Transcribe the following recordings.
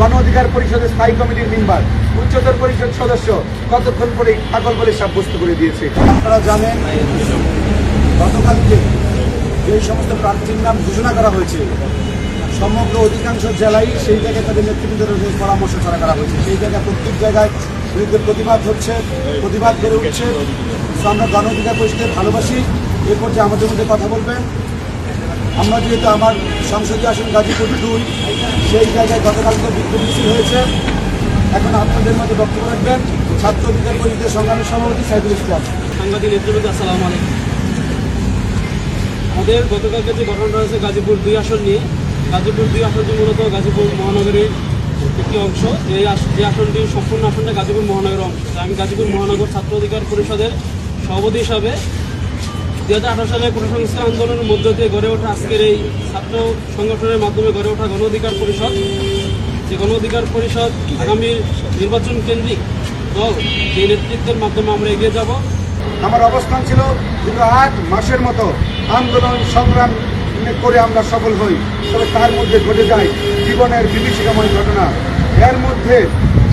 গণ অধিকার পরিষদের স্থায়ী কমিটির মেম্বার, উচ্চতর পরিষদ সদস্য কতক্ষণ পরে পাগল বলে সাব্যস্ত করে দিয়েছে। আপনারা জানেন গতকালকে যে সমস্ত প্রার্থীর নাম ঘোষণা করা হয়েছে সমগ্র অধিকাংশ জেলায় সেই জায়গায় তাদের নেতৃবৃন্দের পরামর্শ ছাড়া করা হয়েছে। সেই জায়গায় প্রত্যেক জায়গায় বিরুদ্ধে প্রতিবাদ হচ্ছে, প্রতিবাদ করে উঠছে। আমরা গণ অধিকার পরিষদকে ভালোবাসি। এ পর্যায়ে আমাদের মধ্যে কথা বলবেন। আমরা যেহেতু আমার সংসদীয় আসন গাজীপুর 2 সেই জায়গায় গতকালকে বিক্ষোভ মিছিল হয়েছে। এখন আপনাদের মধ্যে বক্তব্য রাখবেন ছাত্র অধিকার পরিষদের সংগ্রামী সভাপতি সাইদুল ইসলাম। সাংবাদিক নেতৃবৃন্দ, আসসালামু আলাইকুম। আমাদের গতকালকে যে ঘটনাটা হয়েছে গাজীপুর 2 আসন নিয়ে, গাজীপুর 2 আসনটি মূলত গাজীপুর মহানগরের একটি অংশ। যে আসনটি সম্পূর্ণ আসনটা গাজীপুর মহানগরের অংশ। আমি গাজীপুর মহানগর ছাত্র অধিকার পরিষদের সভাপতি হিসাবে 2018 সালে প্রসংস্কার আন্দোলনের মধ্য দিয়ে গড়ে ওঠা আজকের এই ছাত্র সংগঠনের মাধ্যমে গড়ে ওঠা গণ অধিকার পরিষদ, যে গণ অধিকার পরিষদ আগামী নির্বাচন কেন্দ্রিক দল, যে নেতৃত্বের মাধ্যমে আমরা এগিয়ে যাব। আমার অবস্থান ছিল দীর্ঘ 8 মাসের মতো আন্দোলন সংগ্রাম করে আমরা সফল হই, তবে তার মধ্যে ঘটে যায় জীবনের বিভীষিকাময় ঘটনা। এর মধ্যে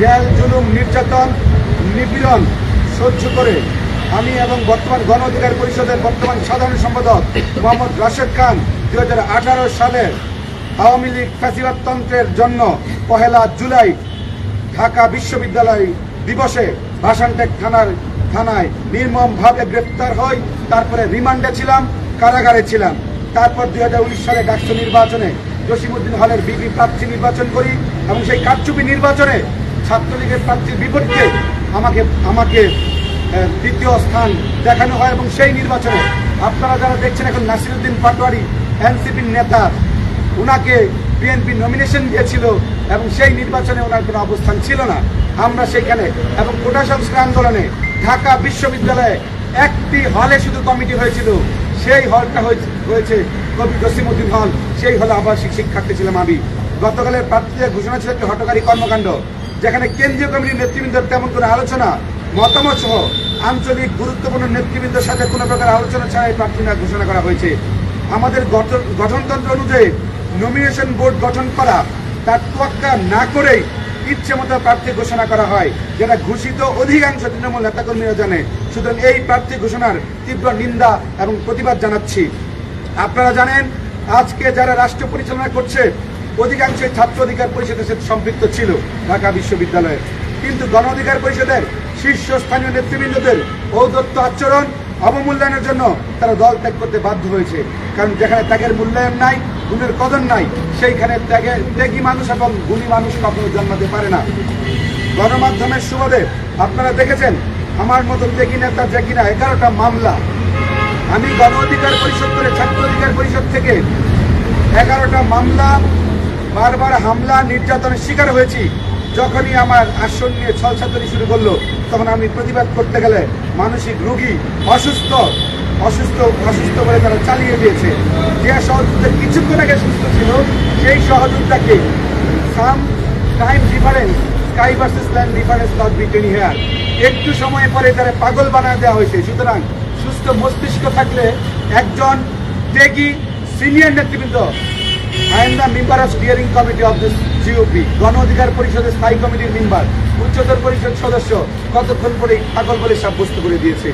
জেল, জুলুম, নির্যাতন, নিপীড়ন সহ্য করে আমি এবং বর্তমান গণ অধিকার পরিষদের বর্তমান সাধারণ সম্পাদক মোহাম্মদ রাশেদ খান 2018 সালের আওয়ামী লীগ ফ্যাসিবাদতন্ত্রের জন্য 1 জুলাই ঢাকা বিশ্ববিদ্যালয় দিবসে ভাসানটেক থানায় নির্মমভাবে গ্রেফতার হই। তারপরে রিমান্ডে ছিলাম, কারাগারে ছিলাম। তারপর 2019 সালে ডাকসু নির্বাচনে জসিমউদ্দিন হলের বিপি প্রার্থী নির্বাচন করি এবং সেই কারচুপি নির্বাচনে ছাত্রলীগের প্রার্থীর বিপরীতে আমাকে দ্বিতীয় স্থান দেখানো হয় এবং সেই নির্বাচনে আপনারা যারা দেখছেন এখন নাসিরউদ্দিন পাটোয়ারি এনসিপির নেতা, ওনাকে বিএনপি নমিনেশন দিয়েছিল এবং সেই নির্বাচনে ওনার কোনো অবস্থান ছিল না। আমরা সেখানে এবং কোটা সংস্কার আন্দোলনে ঢাকা বিশ্ববিদ্যালয়ে একটি হলে শুধু কমিটি হয়েছিল, সেই হলটা হয়েছে কবি জসিমউদ্দিন হল। সেই হলে আবাসিক শিক্ষার্থী ছিলাম আমি। গতকালের প্রার্থীদের ঘোষণা ছিল একটি হঠকারী কর্মকাণ্ড, যেখানে কেন্দ্রীয় কমিটির নেতৃবৃন্দের তেমন কোনো আলোচনা, মতামত সহ আঞ্চলিক গুরুত্বপূর্ণ নেতৃবৃন্দের সাথে কোনো প্রকার আলোচনা ছাড়াই প্রার্থীরা ঘোষণা করা হয়েছে। আমাদের গঠনতন্ত্র অনুযায়ী নমিনেশন বোর্ড গঠন করা, তার তোয়াক্কা না করেই ইচ্ছে মতো প্রার্থী ঘোষণা করা হয়, যেটা ঘোষিত অধিকাংশ তৃণমূল নেতাকর্মীরা জানে। সুতরাং এই প্রার্থী ঘোষণার তীব্র নিন্দা এবং প্রতিবাদ জানাচ্ছি। আপনারা জানেন আজকে যারা রাষ্ট্র পরিচালনা করছে অধিকাংশ ছাত্র অধিকার পরিষদের সাথে সম্পৃক্ত ছিল ঢাকা বিশ্ববিদ্যালয়ে, কিন্তু গণ অধিকার পরিষদের শীর্ষস্থানীয় নেতৃবৃন্দদের ঔদ্ধত্য আচরণ অবমূল্যায়নের জন্য তারা দল ত্যাগ করতে বাধ্য হয়েছে। কারণ যেখানে ত্যাগের মূল্যায়ন নাই, গুণের কদর নাই, সেইখানে ত্যাগী মানুষ এবং গুণী মানুষ কখনো জন্মাতে পারে না। গণমাধ্যমের সুবাদে আপনারা দেখেছেন আমার মতো ত্যাগী নেতা যে কিনা 11টা মামলা, আমি গণ অধিকার পরিষদ করে ছাত্র অধিকার পরিষদ থেকে 11টা মামলা, বারবার হামলা নির্যাতনের শিকার হয়েছি। যখনই আমার আসন নিয়ে ছলছাতুরি শুরু করলো তখন আমি প্রতিবাদ করতে গেলে মানসিক রোগী, অসুস্থ বলে তারা চালিয়ে দিয়েছে। যে সহযোদ্ধা কিছুক্ষণ আগে সুস্থ ছিল সেই সহযোদ্ধাকে some time difference, sky versus land difference not between here, একটু সময় পরে তারা পাগল বানায় দেওয়া হয়েছে। সুতরাং সুস্থ মস্তিষ্ক থাকলে একজন ত্যাগী সিনিয়র নেতৃবৃন্দ, I am the member of steering committee of this GOP, গণ অধিকার পরিষদের স্থায়ী কমিটির মেম্বার, উচ্চতর পরিষদ সদস্য কতক্ষণ পরে পাগল বলে সাব্যস্ত করে দিয়েছে।